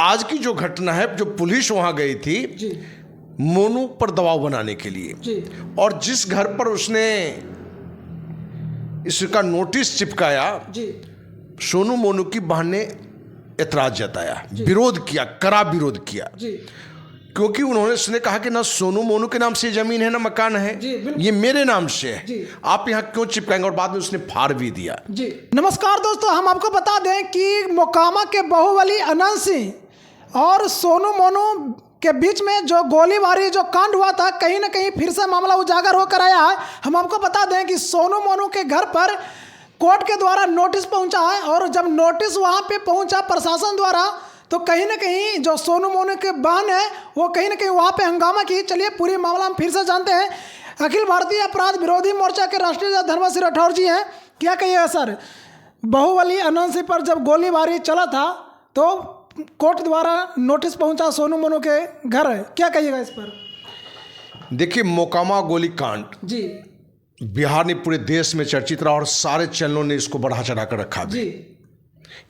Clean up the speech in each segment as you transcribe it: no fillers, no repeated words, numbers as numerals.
आज की जो घटना है, जो पुलिस वहां गई थी जी मोनू पर दबाव बनाने के लिए जी और जिस घर पर उसने इसका नोटिस चिपकाया, जी सोनू मोनू की बहन ने एतराज जताया, विरोध किया, कड़ा विरोध किया, जी क्योंकि उसने कहा कि ना सोनू मोनू के नाम से जमीन है ना मकान है, जी, बिल्कुल। ये मेरे नाम से है, जी। आप यहाँ क्यों चिपकाएंगे। और बाद में उसने फाड़ भी दिया। जी नमस्कार दोस्तों, हम आपको बता दें कि मोकामा के बाहुबली अनंत सिंह और सोनू मोनू के बीच में जो गोलीबारी जो कांड हुआ था, कहीं ना कहीं फिर से मामला उजागर होकर आया है। हम आपको बता दें कि सोनू मोनू के घर पर कोर्ट के द्वारा नोटिस पहुंचा है और जब नोटिस वहां पे पहुंचा प्रशासन द्वारा, तो कहीं ना कहीं जो सोनू मोनू के बहन है वो कहीं ना कहीं वहां पे हंगामा की। चलिए पूरी मामला हम फिर से जानते हैं। अखिल भारतीय अपराध विरोधी मोर्चा के राष्ट्रीय अध्यक्ष धर्मेश सिंह राठौर जी हैं, क्या कहिएगा सर? बाहुबली अनंत सिंह पर जब गोलीबारी चला था तो कोर्ट द्वारा नोटिस पहुंचा सोनू मोनू के घर है, क्या कहिएगा इस पर? देखिए, मोकामा गोलीकांड जी बिहार ने पूरे देश में चर्चित रहा और सारे चैनलों ने इसको बढ़ा चढ़ा कर रखा भी। जी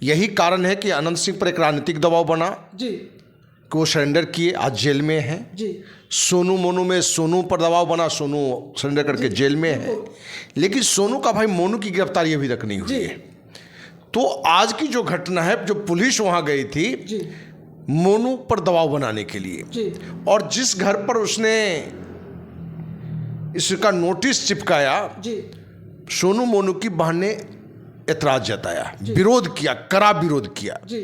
यही कारण है कि अनंत सिंह पर एक राजनीतिक दबाव बना जी कि वो सरेंडर किए, आज जेल में हैं। जी सोनू मोनू में सोनू पर दबाव बना, सोनू सरेंडर करके जेल में है, लेकिन सोनू का भाई मोनू की गिरफ्तारी अभी तक नहीं हुई है। तो आज की जो घटना है, जो पुलिस वहां गई थी जी मोनू पर दबाव बनाने के लिए जी और जिस घर पर उसने इसका नोटिस चिपकाया, जी सोनू मोनू की बहन ने एतराज जताया, विरोध किया, कड़ा विरोध किया, जी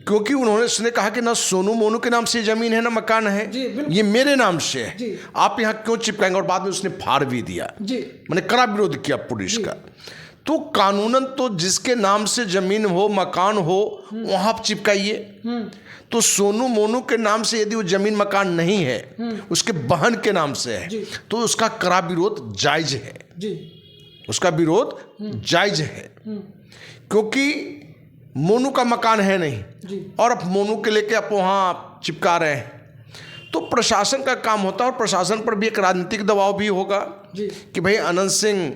क्योंकि उसने कहा कि ना सोनू मोनू के नाम से जमीन है ना मकान है, जी, बिल्कुल। ये मेरे नाम से है, जी। आप यहाँ क्यों चिपकाएंगे। और बाद में उसने फाड़ भी दिया। जी मैंने कड़ा विरोध किया पुलिस का। तो कानूनन तो जिसके नाम से जमीन हो, मकान हो, वहां आप चिपकाइए। तो सोनू मोनू के नाम से यदि वो जमीन मकान नहीं है, उसके बहन के नाम से है, तो उसका कड़ा विरोध जायज है, जी उसका विरोध जायज है, क्योंकि मोनू का मकान है नहीं और अब मोनू के लेके आप वहां चिपका रहे हैं। तो प्रशासन का काम होता है और प्रशासन पर भी एक राजनीतिक दबाव भी होगा कि भाई अनंत सिंह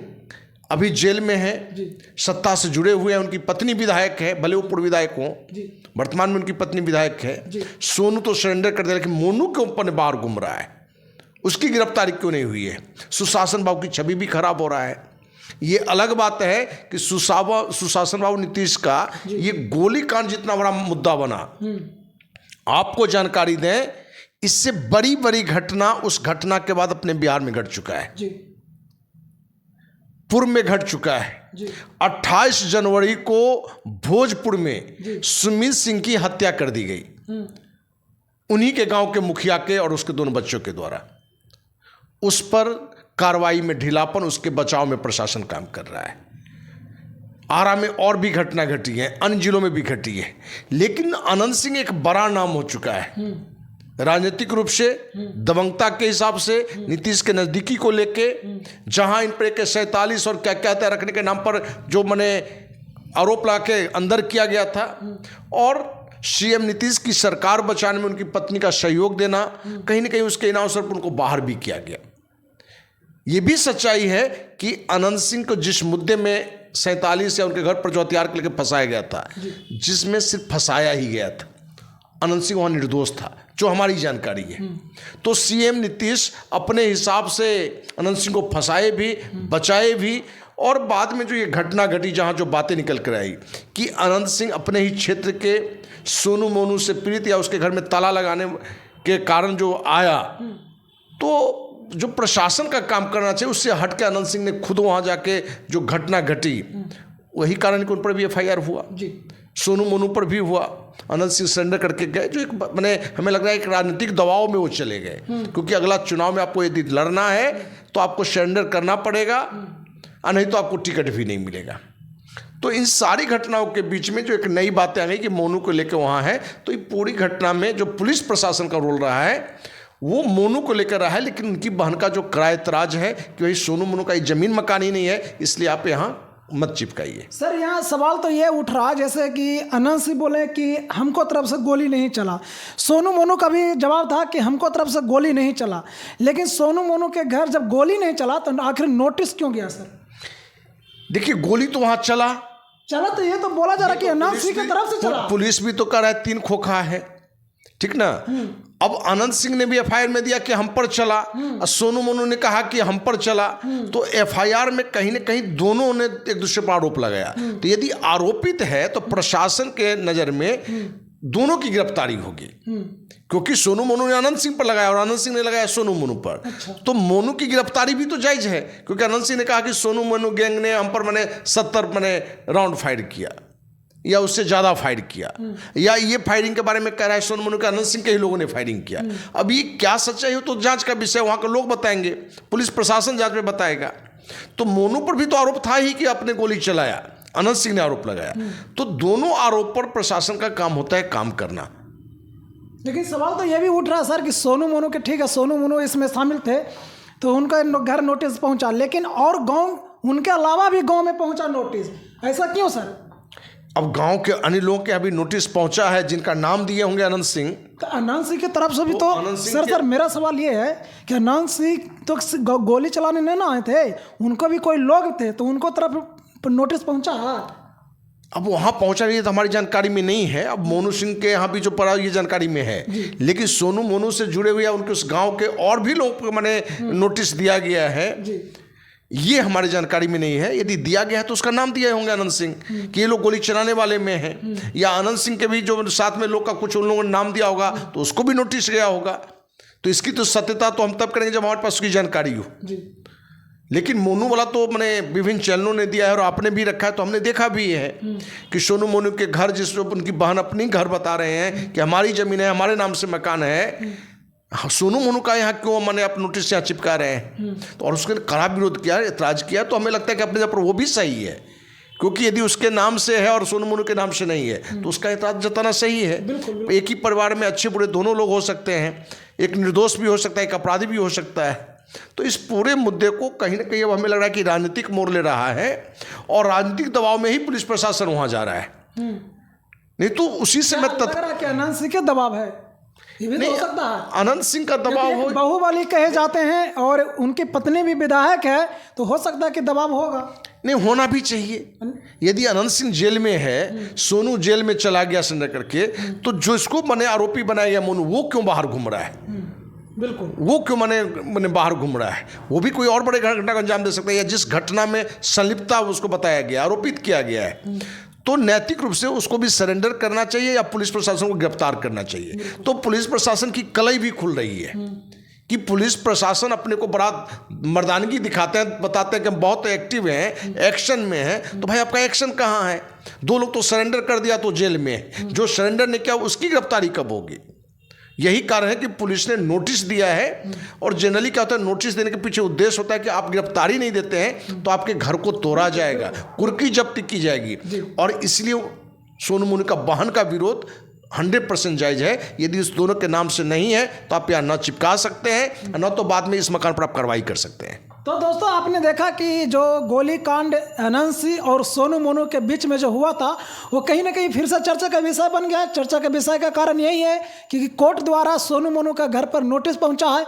अभी जेल में है, सत्ता से जुड़े हुए हैं, उनकी पत्नी विधायक है, भले वो पूर्व विधायक हों, वर्तमान में उनकी पत्नी विधायक है। सोनू तो सरेंडर कर दिया, लेकिन मोनू के ऊपर बाहर घूम रहा है, उसकी गिरफ्तारी क्यों नहीं हुई है? सुशासन बाबू की छवि भी खराब हो रहा है। ये अलग बात है कि सुशासन बाबू नीतीश का ये गोलीकांड जितना बड़ा मुद्दा बना, आपको जानकारी दें, इससे बड़ी बड़ी घटना उस घटना के बाद अपने बिहार में घट चुका है, पूर्व में घट चुका है। 28 जनवरी को भोजपुर में सुमित सिंह की हत्या कर दी गई, उन्हीं के गांव के मुखिया के और उसके दोनों बच्चों के द्वारा। उस पर कार्रवाई में ढीलापन, उसके बचाव में प्रशासन काम कर रहा है। आरा में और भी घटना घटी है, अन्य जिलों में भी घटी है, लेकिन अनंत सिंह एक बड़ा नाम हो चुका है राजनीतिक रूप से, दबंगता के हिसाब से, नीतीश के नज़दीकी को लेके, जहां इन पर 47 और क्या कहते हैं रखने के नाम पर जो मैंने आरोप ला के अंदर किया गया था, और सीएम नीतीश की सरकार बचाने में उनकी पत्नी का सहयोग देना, कहीं ना कहीं उसके इनाम पर उनको बाहर भी किया गया। ये भी सच्चाई है कि अनंत सिंह को जिस मुद्दे में 47 या उनके घर पर जो हथियार के लेकर फंसाया गया था, जिसमें सिर्फ फंसाया ही गया था, अनंत सिंह वहाँ निर्दोष था, जो हमारी जानकारी है। तो सीएम नीतीश अपने हिसाब से अनंत सिंह को फंसाए भी, बचाए भी, और बाद में जो ये घटना घटी, जहाँ जो बातें निकल कर आई कि अनंत सिंह अपने ही क्षेत्र के सोनू मोनू से पीड़ित या उसके घर में ताला लगाने के कारण जो आया, तो जो प्रशासन का काम करना चाहिए उससे हट के अनंत सिंह ने खुद वहाँ जाके जो घटना घटी, वही कारण कि उन पर भी एफआईआर हुआ, सोनू मोनू पर भी हुआ। अनंत सिंह सरेंडर करके गए, जो एक मैंने हमें लग रहा है एक राजनीतिक दबाव में वो चले गए, क्योंकि अगला चुनाव में आपको यदि लड़ना है तो आपको सरेंडर करना पड़ेगा, और नहीं तो आपको टिकट भी नहीं मिलेगा। तो इन सारी घटनाओं के बीच में जो एक नई बातें आ गई कि मोनू को लेकर वहाँ है, तो ये पूरी घटना में जो पुलिस प्रशासन का रोल रहा है वो मोनू को लेकर रहा है, लेकिन उनकी बहन का जो कड़ा एतराज है कि भाई सोनू मोनू का ये जमीन मकान ही नहीं है, इसलिए आप यहाँ मत चिपकाइए। सर, यहाँ सवाल तो ये उठ रहा है जैसे कि अनंत सिंह बोले कि हमको तरफ से गोली नहीं चला, सोनू मोनू का भी जवाब था कि हमको तरफ से गोली नहीं चला, लेकिन सोनू मोनू के घर जब गोली नहीं चला तो आखिर नोटिस क्यों गया? सर देखिए, गोली तो वहाँ चला तो ये तो बोला जा रहा है कि अनंत सिंह की तरफ से चला। पुलिस भी तो कह रहा है 3 खोखा है, ठीक ना। अब आनंद सिंह ने भी एफआईआर में दिया कि हम पर चला, और सोनू मोनू ने कहा कि हम पर चला। तो एफआईआर में कहीं ना कहीं दोनों ने एक दूसरे पर आरोप लगाया। तो यदि आरोपित है तो प्रशासन के नज़र में दोनों की गिरफ्तारी होगी, क्योंकि सोनू मोनू ने आनंद सिंह पर लगाया और आनंद सिंह ने लगाया सोनू मोनू पर। तो मोनू की गिरफ्तारी भी तो जायज है, क्योंकि आनंद सिंह ने कहा कि सोनू मोनू गैंग ने हम पर 70 राउंड फायर किया या उससे ज़्यादा फायर किया, या ये फायरिंग के बारे में कह रहा है सोनू मोनू के आनंद सिंह के ही लोगों ने फायरिंग किया। अब ये क्या सच्चाई हो तो जांच का विषय वहाँ के लोग बताएंगे, पुलिस प्रशासन जांच में बताएगा। तो मोनू पर भी तो आरोप था ही कि आपने गोली चलाया, आनंद सिंह ने आरोप लगाया। तो दोनों आरोप पर प्रशासन का काम होता है काम करना। लेकिन सवाल तो यह भी उठ रहा है सर कि सोनू मोनू के, ठीक है सोनू मोनू इसमें शामिल थे तो उनका घर नोटिस पहुंचा, लेकिन और गांव उनके अलावा भी गांव में पहुंचा नोटिस, ऐसा क्यों सर? अब गांव के अन्य लोगों के अभी नोटिस पहुंचा है जिनका नाम दिए होंगे आनंद सिंह। तो आनंद सिंह की तरफ से भी तो सर मेरा सवाल ये है कि आनंद सिंह तो गोली चलाने नहीं ना आए थे, उनको भी कोई लोग थे तो उनको तरफ नोटिस पहुंचा है। अब वहाँ पहुँचा नहीं है तो हमारी जानकारी में नहीं है। अब मोनू सिंह के यहाँ भी जो पड़ा ये जानकारी में है, लेकिन सोनू मोनू से जुड़े हुए उनके उस गांव के और भी लोग को मैंने नोटिस दिया गया है, ये हमारी जानकारी में नहीं है। यदि दिया गया है तो उसका नाम दिए होंगे आनंद सिंह कि ये लोग गोली चलाने वाले में हैं, या आनंद सिंह के भी जो साथ में लोग का कुछ उन लोगों ने नाम दिया होगा तो उसको भी नोटिस गया होगा। तो इसकी तो सत्यता तो हम तब करेंगे जब हमारे पास उसकी जानकारी हो। लेकिन मोनू वाला तो मैंने विभिन्न चैनलों ने दिया है और आपने भी रखा है, तो हमने देखा भी है कि सोनू मोनू के घर, जिस उनकी बहन अपनी घर बता रहे हैं कि हमारी ज़मीन है, हमारे नाम से मकान है, सोनू मोनू का यहाँ क्यों मैंने आप नोटिस यहाँ चिपका रहे हैं। तो और उसके कड़ा विरोध किया, एतराज किया। तो हमें लगता है कि अपने जगह पर वो भी सही है, क्योंकि यदि उसके नाम से है और सोनू मोनू के नाम से नहीं है तो उसका एतराज जताना सही है। एक ही परिवार में अच्छे बुरे दोनों लोग हो सकते हैं, एक निर्दोष भी हो सकता है, एक अपराधी भी हो सकता है। तो इस पूरे मुद्दे को कहीं ना कहीं अब हमें लग रहा है कि राजनीतिक मोड़ ले रहा है, और राजनीतिक दबाव में ही पुलिस प्रशासन वहाँ जा रहा है। नहीं तो उसी से मैं आनंद सिंह के दबाव है, ये भी तो हो सकता है आनंद सिंह का दबाव हो। बाहुबली कहे जाते हैं और उनकी पत्नी भी विधायक है, तो हो सकता है कि दबाव होगा। नहीं, होना भी चाहिए। यदि आनंद सिंह जेल में है, सोनू जेल में चला गया सरेंडर करके, तो जो इसको मैंने आरोपी बनाया गया मोनू, वो क्यों बाहर घूम रहा है? बिल्कुल, वो क्यों मैंने बाहर घूम रहा है? वो भी कोई और बड़े घटना को अंजाम दे सकता है, या जिस घटना में संलिप्तता उसको बताया गया, आरोपित किया गया है, तो नैतिक रूप से उसको भी सरेंडर करना चाहिए या पुलिस प्रशासन को गिरफ्तार करना चाहिए। तो पुलिस प्रशासन की कलई भी खुल रही है कि पुलिस प्रशासन अपने को बड़ा मर्दानगी दिखाते हैं, बताते हैं कि हम बहुत एक्टिव हैं, एक्शन में हैं। तो भाई आपका एक्शन कहाँ है? दो लोग तो सरेंडर कर दिया तो जेल में है, जो सरेंडर नहीं किया उसकी गिरफ्तारी कब होगी? यही कारण है कि पुलिस ने नोटिस दिया है। और जनरली क्या होता है, नोटिस देने के पीछे उद्देश्य होता है कि आप गिरफ्तारी नहीं देते हैं तो आपके घर को तोड़ा जाएगा, कुर्की जब्ती की जाएगी। और इसलिए सोनू मोनू का बहन का विरोध 100% जायज है। यदि इस दोनों के नाम से नहीं है तो आप यहाँ न चिपका सकते हैं, न तो बाद में इस मकान पर आप कार्रवाई कर सकते हैं। तो दोस्तों आपने देखा कि जो गोली कांड आनंद सिंह और सोनू मोनू के बीच में जो हुआ था वो कहीं ना कहीं फिर से चर्चा का विषय बन गया। चर्चा के विषय का कारण यही है कि कोर्ट द्वारा सोनू मोनू का घर पर नोटिस पहुंचा है